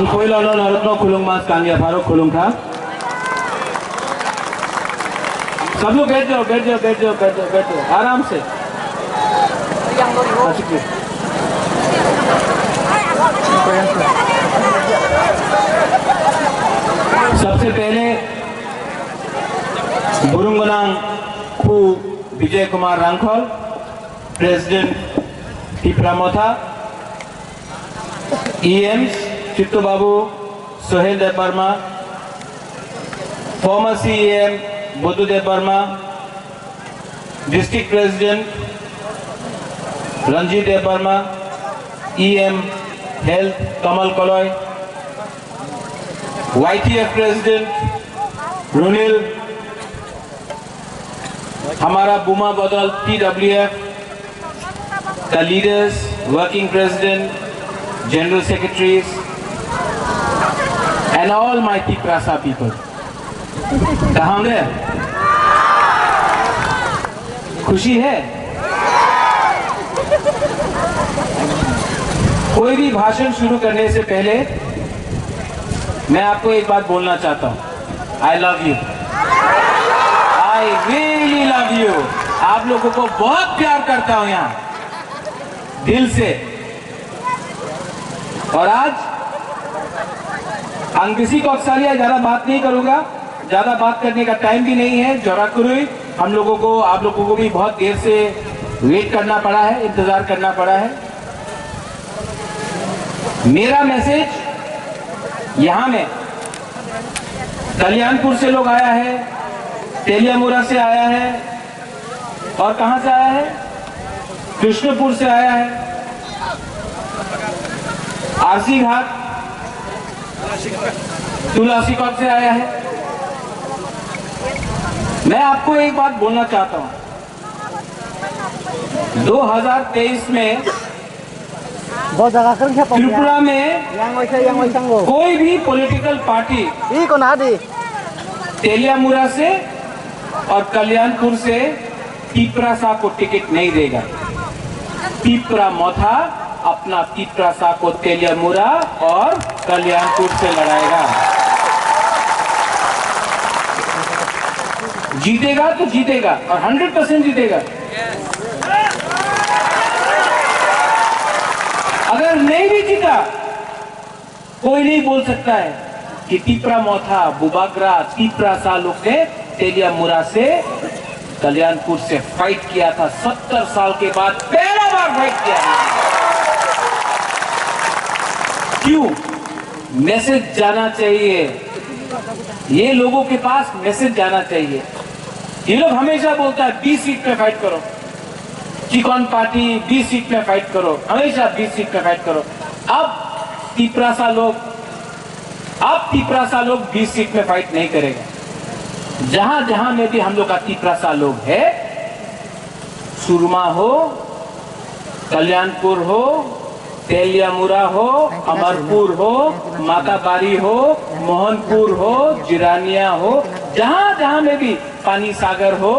Angkoilono Narotno Kulungmas Kangya Faro Kulungta। सब लोग बैठ जाओ बैठ जाओ बैठ जाओ बैठ जाओ बैठ जाओ आराम से। सबसे पहले Burungnang Khu Vijay Kumar Rankhal, president Tipra Motha, EMs Chittu Babu Sohel Dev Varma, former CEM Buddhadev Varma, district president Ranjit Dev Varma, EM health Kamal Kaloy, YTF president Runil, हमारा बुमा बदल TWF का leaders, working president, general secretaries and all my Tiprasa people. कहाँ गए? खुशी है? कोई भी भाषण शुरू करने से पहले मैं आपको एक बात बोलना चाहता हूं। I love you, I really love you. आप लोगों को बहुत प्यार करता हूं यहां दिल से। और आज अंग्रेजी को अक्सरिया ज्यादा बात नहीं करूंगा, ज्यादा बात करने का टाइम भी नहीं है। जोराकुरुई हम लोगों को, आप लोगों को भी बहुत देर से वेट करना पड़ा है, इंतजार करना पड़ा है। मेरा मैसेज यहां में कल्याणपुर से लोग आया है, तेलियामुरा से आया है, और कहां से आया है? कृष्णपुर से आया है, आरसी घाट तुलसीकोट से आया है। मैं आपको एक बात बोलना चाहता हूं, 2023 में त्रिपुरा में कोई भी पॉलिटिकल पार्टी तेलियामुरा से और कल्याणपुर से टिपरासा को टिकट नहीं देगा। टिपरा मोथा अपना टिपरासा को तेलियामुरा और कल्याणपुर से लड़ाएगा। जीतेगा तो जीतेगा और 100% जीतेगा। अगर नहीं भी जीता, कोई नहीं बोल सकता है कि टिपरा मोथा, बुबाग्रा, टिपरासा लोग ने तेलियामुरा से कल्याणपुर से फाइट किया था। 70 साल के बाद पहला बार फाइट किया। क्यों? मैसेज जाना चाहिए, ये लोगों के पास मैसेज जाना चाहिए। ये लोग हमेशा बोलता है 20 सीट पे फाइट करो, चिकन पार्टी 20 सीट पे फाइट करो, हमेशा 20 सीट पे फाइट करो। अब टिपरासा लोग 20 सीट में फाइट नहीं करेगा। जहां जहां में भी हम लोग का टिपरासा लोग है, सुरमा हो, कल्याणपुर हो, तेलियामुरा हो, अमरपुर हो, माताबारी हो, मोहनपुर हो, जिरानिया हो, जहां जहां में भी पानी सागर हो,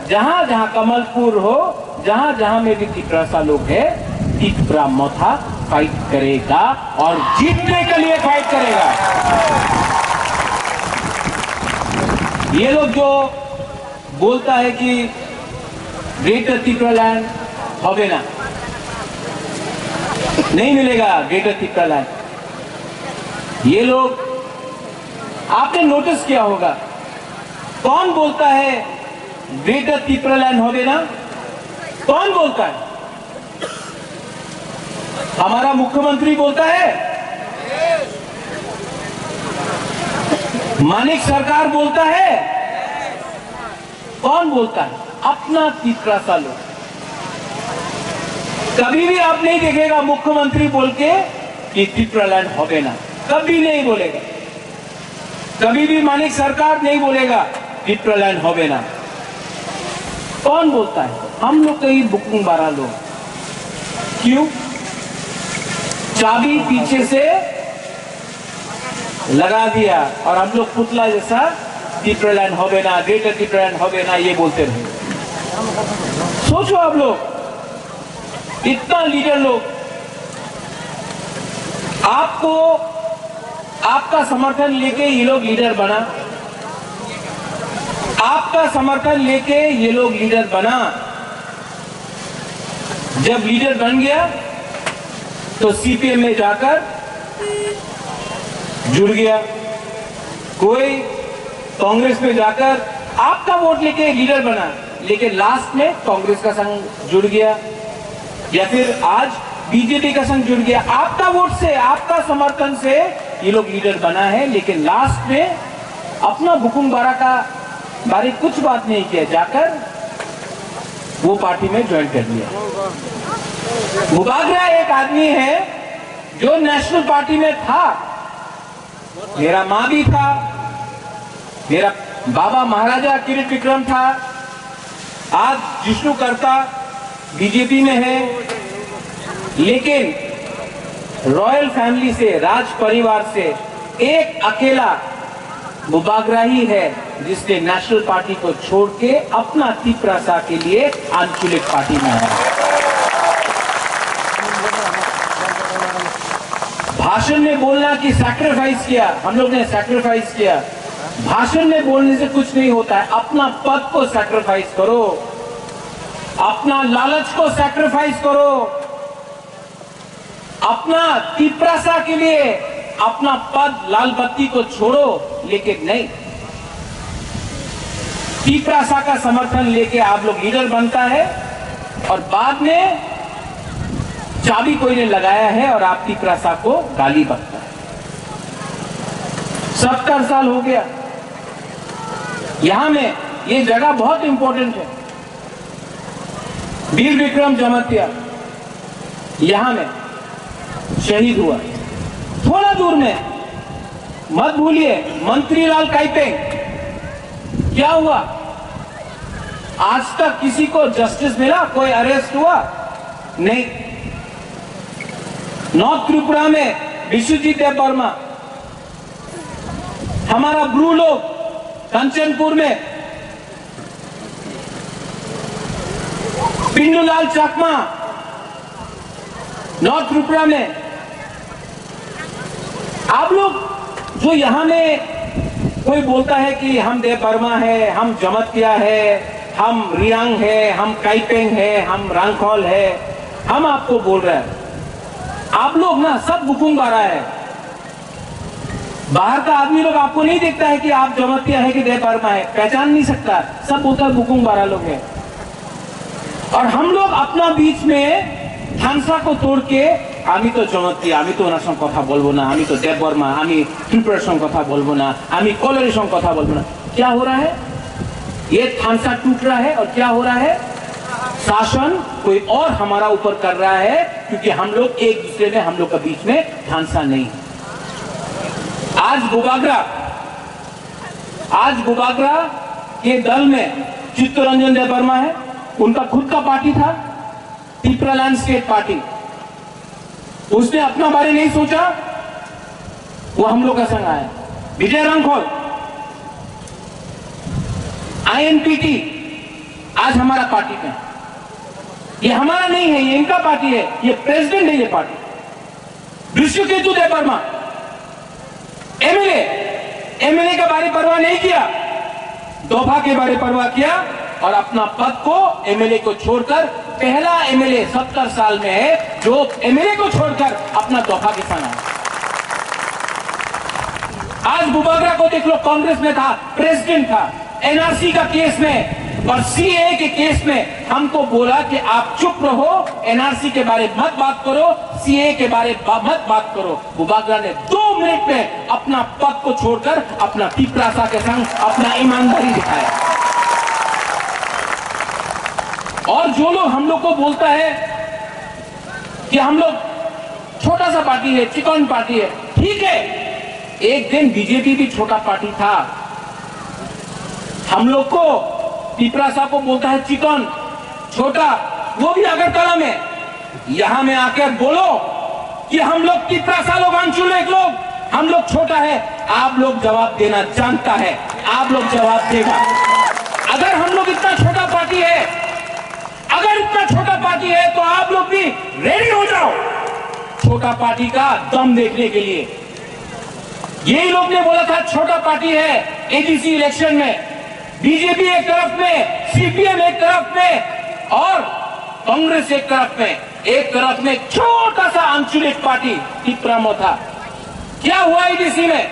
जहां जहां कमलपुर हो, जहां जहां में भी टिपरासा लोग है, टिपरा मोथा फाइट करेगा और जीतने के लिए फाइट करेगा। ये लोग जो बोलता है कि ग्रेटर टिपरा लैंड होगे ना, नहीं मिलेगा ग्रेटर टिपरा लैंड। ये लोग, आपने नोटिस किया होगा, कौन बोलता है ग्रेटर टिपरा लैंड होगे ना? कौन बोलता है? हमारा मुख्यमंत्री बोलता है, मानिक सरकार बोलता है। कौन बोलता है? अपना टिपरासा लोग। कभी भी आप नहीं देखेगा मुख्यमंत्री बोल के कि टिपरा लैंड होगे ना, कभी नहीं बोलेगा। कभी भी मानिक सरकार नहीं बोलेगा टिपरा लैंड होगे ना। कौन बोलता है? हम लोग कहीं बुकिंग बारह लोग। क्यों? चाबी पीछे से लगा दिया और हम लोग पुतला जैसा टिपरा लैंड होगे ना, ग्रेटर टिपरा लैंड होगे ना, ये बोलते रहे। सोचो आप लोग, इतना लीडर लोग, आपको आपका समर्थन लेके ये लोग लीडर बना, आपका समर्थन लेके ये लोग लीडर बना। जब लीडर बन गया तो सीपीएम में जाकर जुड़ गया, कोई कांग्रेस में जाकर आपका वोट लेके लीडर बना, लेकिन लास्ट में कांग्रेस का संग जुड़ गया, या फिर आज बीजेपी का संग जुड़ गया। आपका वोट से, आपका समर्थन से ये लोग लीडर बना है, लेकिन लास्ट में अपना बुकुम बारा का बारे कुछ बात नहीं किया, जाकर वो पार्टी में ज्वाइन कर लिया। मुबागरा एक आदमी है जो नेशनल पार्टी में था, मेरा मां भी था, मेरा बाबा महाराजा किरीट विक्रम था, आज जिष्णु करता बीजेपी में है, लेकिन रॉयल फैमिली से, राज परिवार से एक अकेला मुबागरा ही है जिसने नेशनल पार्टी को छोड़ के अपना तिपरासा के लिए आंचलिक पार्टी में आया। भाषण में बोलना कि सैक्रिफाइस किया, हम लोग ने सैक्रिफाइस किया, भाषण में बोलने से कुछ नहीं होता है। अपना पद को सैक्रिफाइस करो, अपना लालच को सैक्रिफाइस करो, अपना तिपरासा के लिए अपना पद, लाल बत्ती को छोड़ो, लेकिन नहीं, तिपरासा का समर्थन लेके आप लोग लीडर बनता है और बाद में चाबी कोई ने लगाया है और आप तिपरासा को गाली बकता है। 70 साल हो गया यहां में, ये जगह बहुत इंपॉर्टेंट है। वीर विक्रम जमतिया यहां में शहीद हुआ। थोड़ा दूर में, मत भूलिए, मंत्रीलाल काइपेंग, क्या हुआ? आज तक किसी को जस्टिस मिला? कोई अरेस्ट हुआ? नहीं। नॉर्थ त्रिपुरा में विश्वजीत देवबर्मा, हमारा ब्रू लोग कंचनपुर में पिंडूलाल चकमा, नॉर्थ त्रिपुरा में आप लोग जो यहां में कोई बोलता है कि हम देवबर्मा है, हम जमतिया है, हम रियांग है, हम काइपेंग है, हम रांगखोल है, हम आपको बोल रहे हैं, आप लोग ना सब बुकुम बारा है। बाहर का आदमी लोग आपको नहीं देखता है कि आप जमतिया है कि देवबर्मा है, पहचान नहीं सकता, सब बोलता है बुकुम बारा लोग है। और हम लोग अपना बीच में ধানসা को तोड़ के आमी तो जमतिया, आमी तो ओनार संग कथा बोलबो ना, आमी तो देवबर्मा, आमी त्रिपुरार संग कथा बोलबो ना, आमी कलरी संग कथा बोलबो ना। क्या हो रहा है? ये ধানসা टूट रहा है और क्या हो रहा है? शासन कोई और हमारा ऊपर कर रहा है, क्योंकि हम लोग एक दूसरे में, हम लोग के बीच में ধানসা नहीं। आज बुबागरा के दल में चित्तरंजन देवबर्मा है, उनका खुद का पार्टी था, त्रिपुरालैंड स्टेट पार्टी। उसने अपना बारे नहीं सोचा, वो हम लोग का संग आया। विजय रांगखोल, आईएनपीटी आज हमारा पार्टी में, ये हमारा नहीं है, ये इनका पार्टी है, ये प्रेसिडेंट है ये पार्टी। विश्वकेतु देवबर्मा एमएलए का बारे परवाह नहीं किया, दोफा के बारे परवाह किया और अपना पद को, एमएलए को छोड़कर, पहला एमएलए 70 साल में है जो एमएलए को छोड़कर अपना दोफा के संग आया। आज बुबागरा को देख लो, कांग्रेस में था, प्रेसिडेंट था, एनआरसी का केस में और सीए के केस में हमको बोला कि आप चुप रहो, एनआरसी के बारे मत बात करो, सीए के बारे मत बात करो। बुबागरा ने 2 मिनट में अपना पद को छोड़कर अपना तिपरासा के संग अपना ईमानदारी दिखाया। और जो लोग हम लोग को बोलता है कि हम लोग छोटा सा पार्टी है, चिकन पार्टी है, ठीक है, एक दिन बीजेपी भी छोटा पार्टी था। हम लोग को तिपरासा को बोलता है चिकन, छोटा, वो भी अगरतला में। यहां में आकर बोलो कि हम लोग तिपरासा लोग, आंचलिक लोग, हम लोग छोटा है, आप लोग जवाब देना जानता है, आप लोग जवाब देगा। अगर हम लोग इतना छोटा पार्टी है, अगर इतना छोटा पार्टी है, तो आप लोग भी रेडी हो जाओ छोटा पार्टी का दम देखने के लिए। यही लोग ने बोला था छोटा पार्टी है एडीसी इलेक्शन में, बीजेपी एक तरफ में, सीपीएम एक तरफ में और कांग्रेस एक तरफ में, एक तरफ में छोटा सा आंचलिक पार्टी तिपरामो था। क्या हुआ एडीसी में?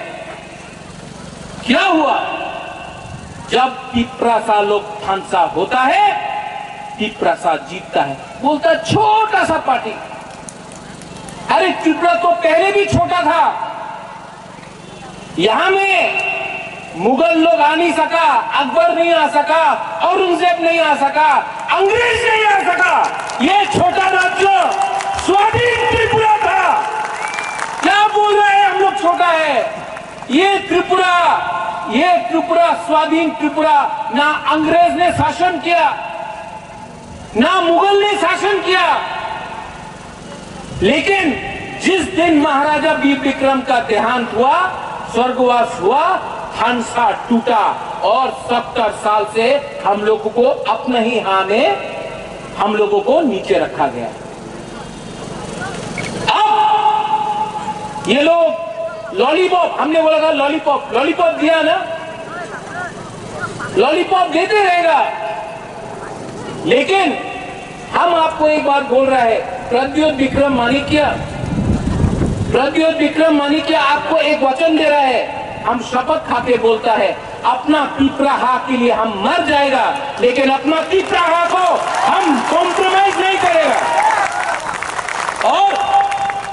क्या हुआ? जब तिपरासा लोग फांसा होता है, तिपरासा जीतता है। बोलता छोटा सा पार्टी। अरे त्रिपुरा तो पहले भी छोटा था, यहां में मुगल लोग आ नहीं सका, अकबर नहीं आ सका, औरंगजेब नहीं आ सका, अंग्रेज नहीं आ सका। ये छोटा राज्य स्वाधीन त्रिपुरा था। क्या बोल रहे हैं हम लोग छोटा है? ये त्रिपुरा स्वाधीन त्रिपुरा, ना अंग्रेज ने शासन किया, ना मुगल ने शासन किया। लेकिन जिस दिन महाराजा वीर विक्रम का देहांत हुआ, स्वर्गवास हुआ, हंसा टूटा और 70 साल से हम लोगों को अपने ही हाथ में हम लोगों को नीचे रखा गया। अब ये लोग लॉलीपॉप, हमने बोला था लॉलीपॉप दिया ना, लॉलीपॉप देते रहेगा। लेकिन हम आपको एक बात बोल रहा है, प्रद्योत विक्रम माणिक्य आपको एक वचन दे रहा है, हम शपथ खाते बोलता है, अपना तिपराहा के लिए हम मर जाएगा, लेकिन अपना तिपराहा को हम कॉम्प्रोमाइज नहीं करेगा। और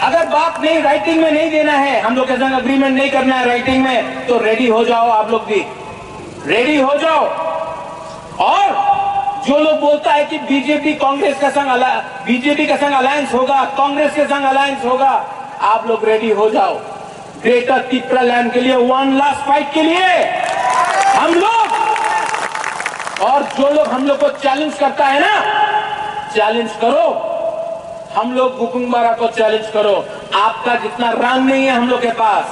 अगर बात नहीं राइटिंग में नहीं देना है, हम लोग के संग अग्रीमेंट नहीं करना है राइटिंग में, तो रेडी हो जाओ, आप लोग भी रेडी हो जाओ। और जो लोग बोलता है कि बीजेपी का संग अलायंस होगा, कांग्रेस के संग अलायंस होगा, आप लोग रेडी हो जाओ। ग्रेटर त्रिपुरा लैंड के लिए वन लास्ट फाइट के लिए हम लोग, और जो लोग हम लोग को चैलेंज करता है ना, चैलेंज करो, हम लोग गुकुंबारा को चैलेंज करो। आपका जितना रंग नहीं है हम लोग के पास,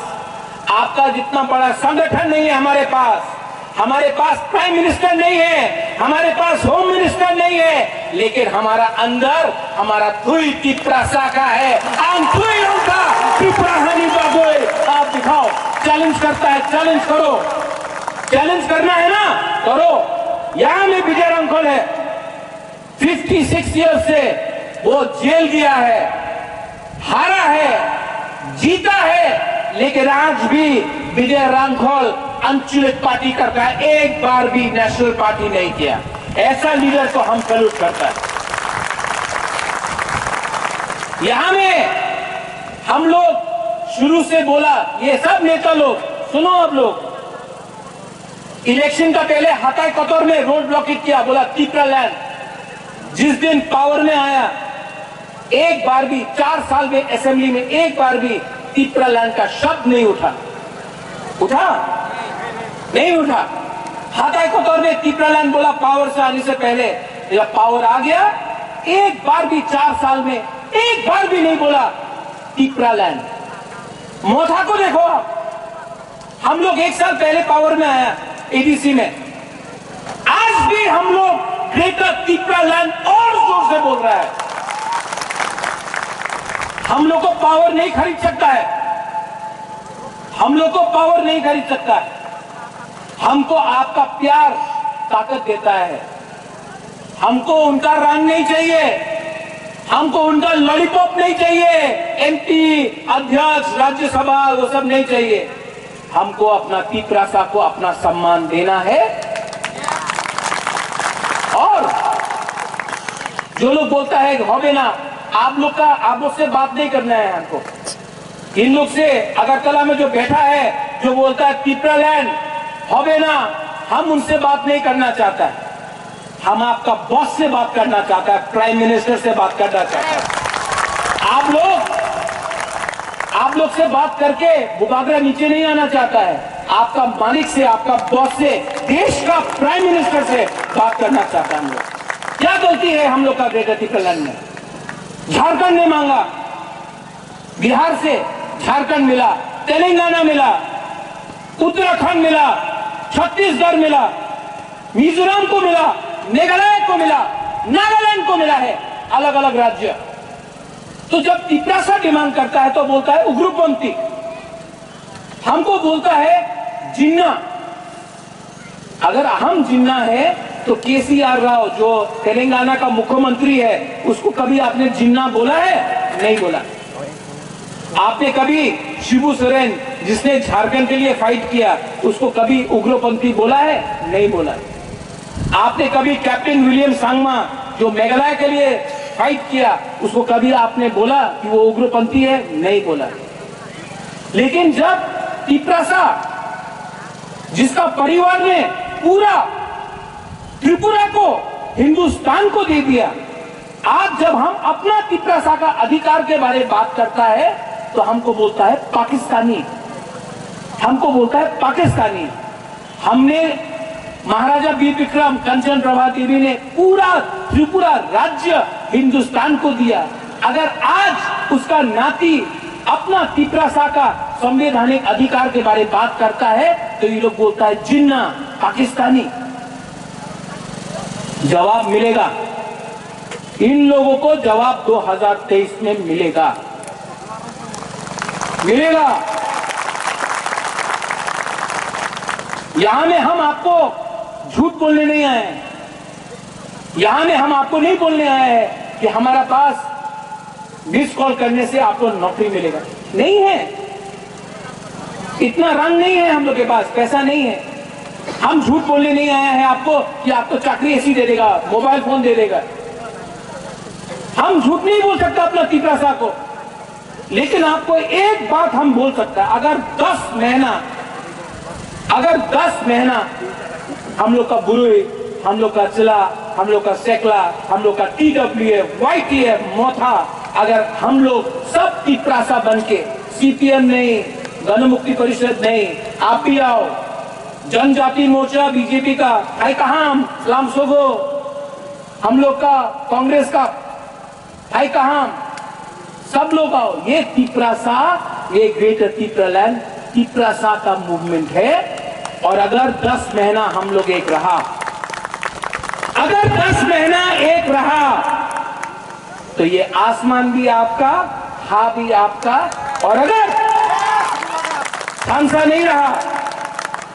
आपका जितना बड़ा संगठन नहीं है हमारे पास प्राइम मिनिस्टर नहीं है, हमारे पास होम मिनिस्टर नहीं है, लेकिन हमारा अंदर हमारा थुई तिपरासा का है। आप दिखाओ, चैलेंज करता है, चैलेंज करो, चैलेंज करना है ना, करो। यहां में विजय रंखोल है, 56 ईयर से वो जेल गया है, हारा है, जीता है, लेकिन आज भी विजय रंखोल अंचलिक पार्टी करता है, एक बार भी नेशनल पार्टी नहीं किया। ऐसा लीडर को हम सैल्यूट करता है। यहां में हम लोग शुरू से बोला, ये सब नेता लोग सुनो, आप लोग इलेक्शन का पहले हाथाई कतौर में रोड ब्लॉकेट किया, बोला त्रिपुरा लैंड। जिस दिन पावर में आया, एक बार भी 4 साल में असेंबली में एक बार भी त्रिपुरा लैंड का शब्द नहीं उठा नहीं उठा। हाथाई कतौर में त्रिपुरा लैंड बोला पावर से आने से पहले, जब पावर आ गया एक बार भी 4 साल में एक बार भी नहीं बोला त्रिपुरा लैंड। मोथा को देखो, हम लोग 1 साल पहले पावर में आया एडीसी में, आज भी हम लोग ग्रेटर त्रिपुरा लैंड और जोर से बोल रहा है। हम लोग को पावर नहीं खरीद सकता है, हम लोग को पावर नहीं खरीद सकता है। हमको आपका प्यार ताकत देता है। हमको उनका रंग नहीं चाहिए, हमको उनका लॉलीपॉप नहीं चाहिए, एमपी, अध्यक्ष, राज्यसभा वो सब नहीं चाहिए। हमको अपना तिपरासा को अपना सम्मान देना है। और जो लोग बोलता है होबे ना, आप लोग से बात नहीं करना है हमको। इन लोग से अगरतला में जो बैठा है, जो बोलता है त्रिपुरा लैंड होबे ना, हम उनसे बात नहीं करना चाहता है। हम आपका बॉस से बात करना चाहता है, प्राइम मिनिस्टर से बात करना चाहता है। आप लोग से बात करके बुगागरा नीचे नहीं आना चाहता है। आपका मालिक से, आपका बॉस से, देश का प्राइम मिनिस्टर से बात करना चाहता है। हम लोग क्या गलती है हम लोग का ग्रेटर त्रिपुरा लैंड में? झारखंड ने मांगा, बिहार से झारखंड मिला, तेलंगाना मिला, उत्तराखंड मिला, छत्तीसगढ़ मिला, मिजोरम को मिला, मेघालय को मिला, नागालैंड को मिला है, अलग अलग राज्य। तो जब तिपरासा डिमांड करता है तो बोलता है उग्रपंथी। हमको बोलता है जिन्ना। अगर हम जिन्ना है तो केसीआर राव जो तेलंगाना का मुख्यमंत्री है उसको कभी आपने जिन्ना बोला है? नहीं बोला। आपने कभी शिबू सोरेन जिसने झारखंड के लिए फाइट किया उसको कभी उग्रपंथी बोला है? नहीं बोला। आपने कभी कैप्टन विलियम सांगमा जो मेघालय के लिए फाइट किया उसको कभी आपने बोला कि वो उग्रपंथी है? नहीं बोला। लेकिन जब तिप्रासा जिसका परिवार ने पूरा त्रिपुरा को हिंदुस्तान को दे दिया, आज जब हम अपना तिप्रासा का अधिकार के बारे में बात करता है तो हमको बोलता है पाकिस्तानी, हमको बोलता है पाकिस्तानी। हमने महाराजा वीर विक्रम कंचन प्रभा देवी ने पूरा त्रिपुरा राज्य हिंदुस्तान को दिया। अगर आज उसका नाती अपना तिप्रासा का संवैधानिक अधिकार के बारे में बात करता है तो ये लोग बोलता है जिन्ना, पाकिस्तानी। जवाब मिलेगा, इन लोगों को जवाब 2023 में मिलेगा। यहां में हम आपको झूठ बोलने नहीं आए हैं, यहां में हम आपको नहीं बोलने आए हैं कि हमारा पास मिस कॉल करने से आपको नौकरी मिलेगा। नहीं है, इतना रंग नहीं है हम लोग के पास, पैसा नहीं है। हम झूठ बोलने नहीं आए हैं आपको कि आपको चाकरी ऐसी दे देगा, मोबाइल फोन दे देगा। हम झूठ नहीं बोल सकते अपना तिप्रासा को। लेकिन आपको एक बात हम बोल सकते हैं, अगर 10 महीना हम लोग का बुरुई, हम लोग का चिला, हम लोग का सेकला, हम लोग का TWF, YTF, मोथा, अगर हम लोग सब तिप्रासा बन के, CPM नहीं, गण मुक्ति परिषद नहीं, आप भी आओ, जनजाति मोर्चा बीजेपी का भाई कहाँ, हम सलाम सोगो, हम लोग का कांग्रेस का भाई कहाँ, सब लोग आओ। ये तिप्रासा, ये ग्रेटर तिप्रालैंड तिप्रासा का मूवमेंट है। और अगर 10 महीना हम लोग एक रहा, अगर 10 महीना एक रहा तो ये आसमान भी आपका, हा भी आपका। और अगर खानसा नहीं रहा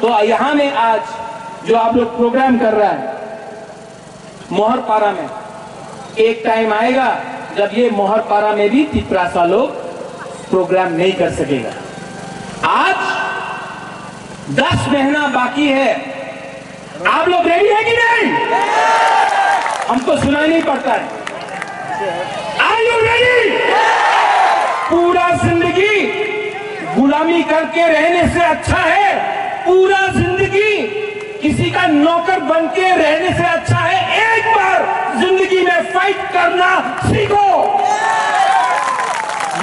तो यहां में आज जो आप लोग प्रोग्राम कर रहा है मोहरपारा में, एक टाइम आएगा जब ये मोहरपारा में भी तिप्रासा लोग प्रोग्राम नहीं कर सकेगा। आज 10 महीना बाकी है, आप लोग रेडी है कि नहीं? हमको सुनाई नहीं पड़ता है। Are you ready? पूरा जिंदगी गुलामी करके रहने से अच्छा है, पूरा जिंदगी किसी का नौकर बन के रहने से अच्छा है एक बार जिंदगी में फाइट करना सीखो।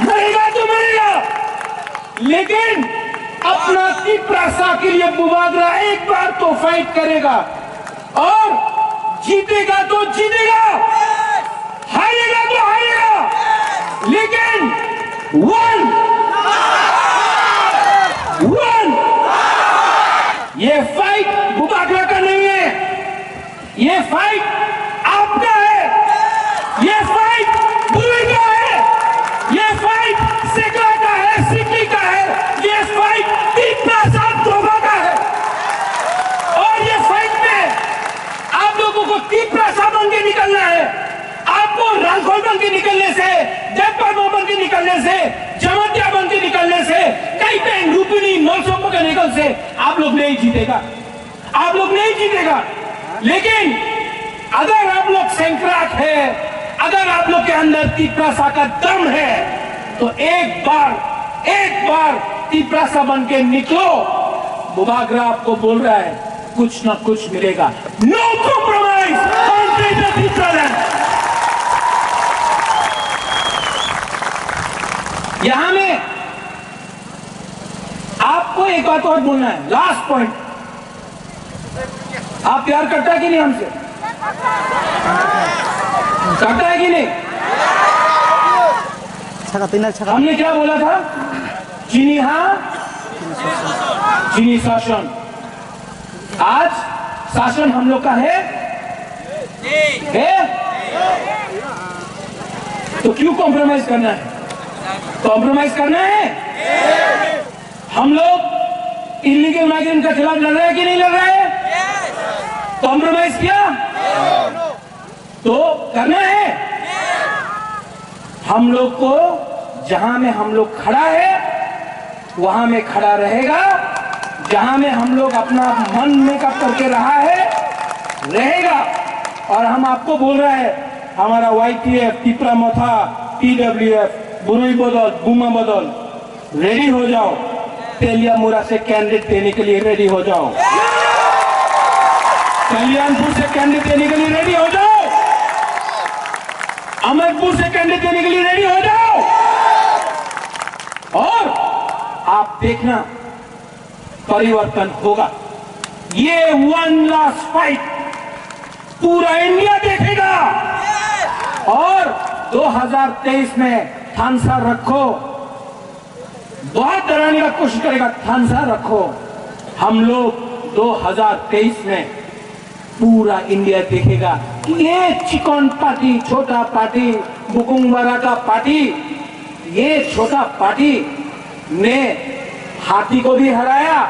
मरेगा तो मरेगा, लेकिन अपना तिप्रासा के लिए बुबागरा एक बार तो फाइट करेगा और जीतेगा तो जीतेगा, हारेगा तो हारेगा, लेकिन वन ये फाइट बुबागरा का नहीं है, ये फाइट आपका है, ये फाइट बुरी का है, ये फाइट सेकला का है, सिकली का है, ये फाइट तिप्रासा दोबा का है। और ये फाइट में आप लोगों को तिप्रासा बन के निकलना है। आपको रांखोल बन के निकलने से, देवपाल बन के निकलने से, जमातिया बन के निकलने से, कई पेन रूपिनी नौसों के निकल से आप लोग नहीं जीतेगा, आप लोग नहीं जीतेगा। लेकिन अगर आप लोग संक्रांत है, अगर आप लोग के अंदर तिप्रासा का दम है तो एक बार तिप्रासा बन के निकलो। बुबागरा आपको बोल रहा है कुछ ना कुछ मिलेगा। No compromise on greater Tipraland. यहां में आपको एक बात और बोलना है, लास्ट पॉइंट। आप प्यार करता है कि नहीं हमसे? करता है कि नहीं? हमने क्या बोला था? चीनी हाँ, चीनी शासन। आज शासन हम लोग का है? तो क्यों कॉम्प्रोमाइज करना है? कॉम्प्रोमाइज करना है? हम लोग इलीगल माइग्रेंट के खिलाफ लड़ रहे हैं कि नहीं लड़ रहे हैं? कॉम्प्रोमाइज किया तो करना है। हम लोग को जहां में हम लोग खड़ा है वहां में खड़ा रहेगा, जहां में हम लोग अपना मन मेकअप करके रहा है रहेगा। और हम आपको बोल रहे हैं, हमारा YTF, तिपरा मोथा, TWF, बुरुई बदल, बुमा बदल, रेडी हो जाओ। तेलियामुरा से कैंडिडेट देने के लिए रेडी हो जाओ। कल्याणपुर से कैंडिडेट देने के लिए रेडी हो जाओ। अमरपुर से कैंडिडेट देने के लिए रेडी हो जाओ। और आप देखना परिवर्तन होगा। ये वन लास्ट फाइट पूरा इंडिया देखेगा। और 2023 में थानसा रखो, बहुत डराने का कोशिश करेगा, थानसा रखो। हम लोग 2023 में पूरा इंडिया देखेगा कि ये चिकन पार्टी, छोटा पार्टी, बुकुंगबारा का पार्टी, ये छोटा पार्टी ने हाथी को भी हराया,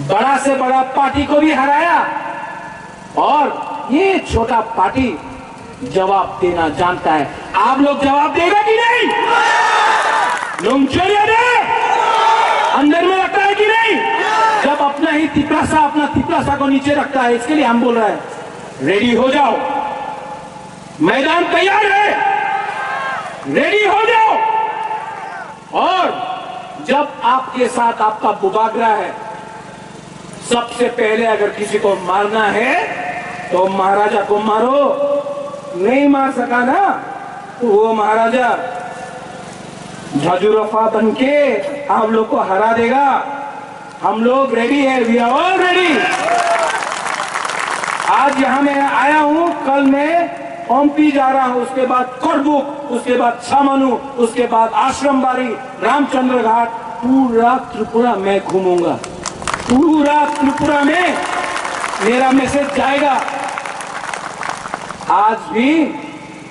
बड़ा से बड़ा पार्टी को भी हराया। और ये छोटा पार्टी जवाब देना जानता है। आप लोग जवाब देगा कि नहीं? लुमचोरिया दे अंदर में रखता है कि नहीं? जब अपना ही तिपरासा को नीचे रखता है। इसके लिए हम बोल रहे हैं, रेडी हो जाओ, मैदान तैयार है, रेडी हो जाओ। और जब आपके साथ आपका बुबागरा है, सबसे पहले अगर किसी को मारना है तो महाराजा को मारो। नहीं मार सका ना तो वो महाराजा झाजुरफा बन के आप लोग को हरा देगा। हम लोग रेडी है, वी आर ऑल रेडी। आज यहां मैं आया हूं, कल मैं ओमपी जा रहा हूं, उसके बाद करबुक, उसके बाद छामनू, उसके बाद आश्रमबाड़ी, रामचंद्र घाट, पूरा त्रिपुरा मैं घूमूंगा। पूरा त्रिपुरा में मेरा मैसेज जाएगा, आज भी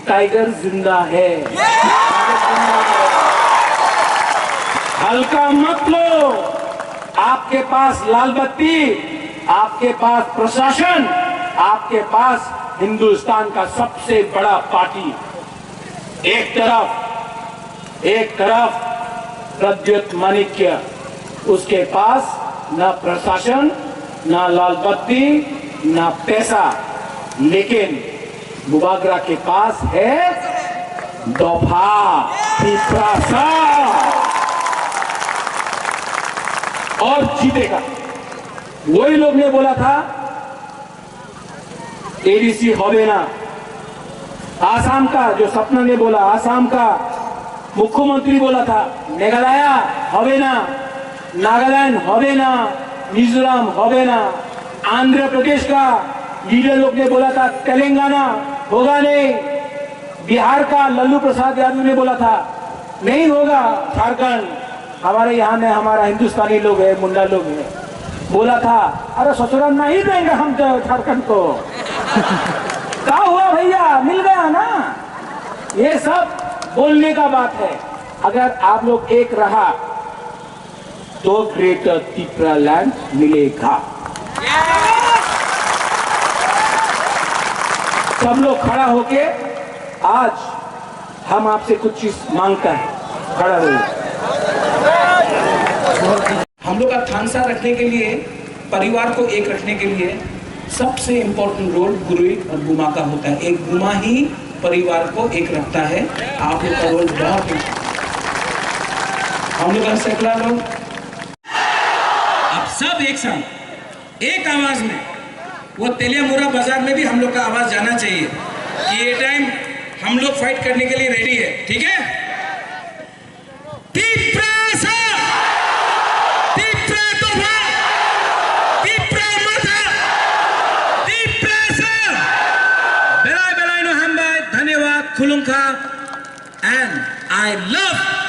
टाइगर जिंदा है। हल्का मत लो। आपके पास लाल बत्ती, आपके पास प्रशासन, आपके पास हिंदुस्तान का सबसे बड़ा पार्टी। एक तरफ प्रद्युत माणिक्य, उसके पास ना प्रशासन, ना लाल बत्ती, ना पैसा, लेकिन बुबागरा के पास है दफा, तिपरासा, और जीतेगा। वही लोग ने बोला था एडीसी होवे ना, आसाम का जो सपना ने बोला, आसाम का मुख्यमंत्री बोला था मेघालय होवे ना, नागालैंड होवे ना, मिजोरम होवे ना, आंध्र प्रदेश का लीडर लोग ने बोला था तेलंगाना होगा नहीं, बिहार का लल्लू प्रसाद यादव ने बोला था नहीं होगा, झारखंड, हमारे यहाँ में हमारा हिंदुस्तानी लोग है, मुंडा लोग है, बोला था अरे ससुराल नहीं देंगे हम झारखंड को। क्या हुआ भैया, मिल गया ना। ये सब बोलने का बात है। अगर आप लोग एक रहा तो ग्रेटर त्रिपुरा लैंड मिलेगा। सब लोग खड़ा होके आज हम आपसे कुछ चीज मांगता है, खड़ा हो। हम लोग का थानसा रखने के लिए, परिवार को एक रखने के लिए सबसे इंपॉर्टेंट रोल गुरुई और बुमा का होता है। एक बुमा ही परिवार को एक रखता है। आप लोग का रोल बहुत है। हम लोग का सैकड़ा लोग अब सब एक साथ एक आवाज में, वो तेलियामुरा बाजार में भी हम लोग का आवाज जाना चाहिए कि ये टाइम हम लोग फाइट करने के लिए रेडी है। ठीक है, Khulunka, and I love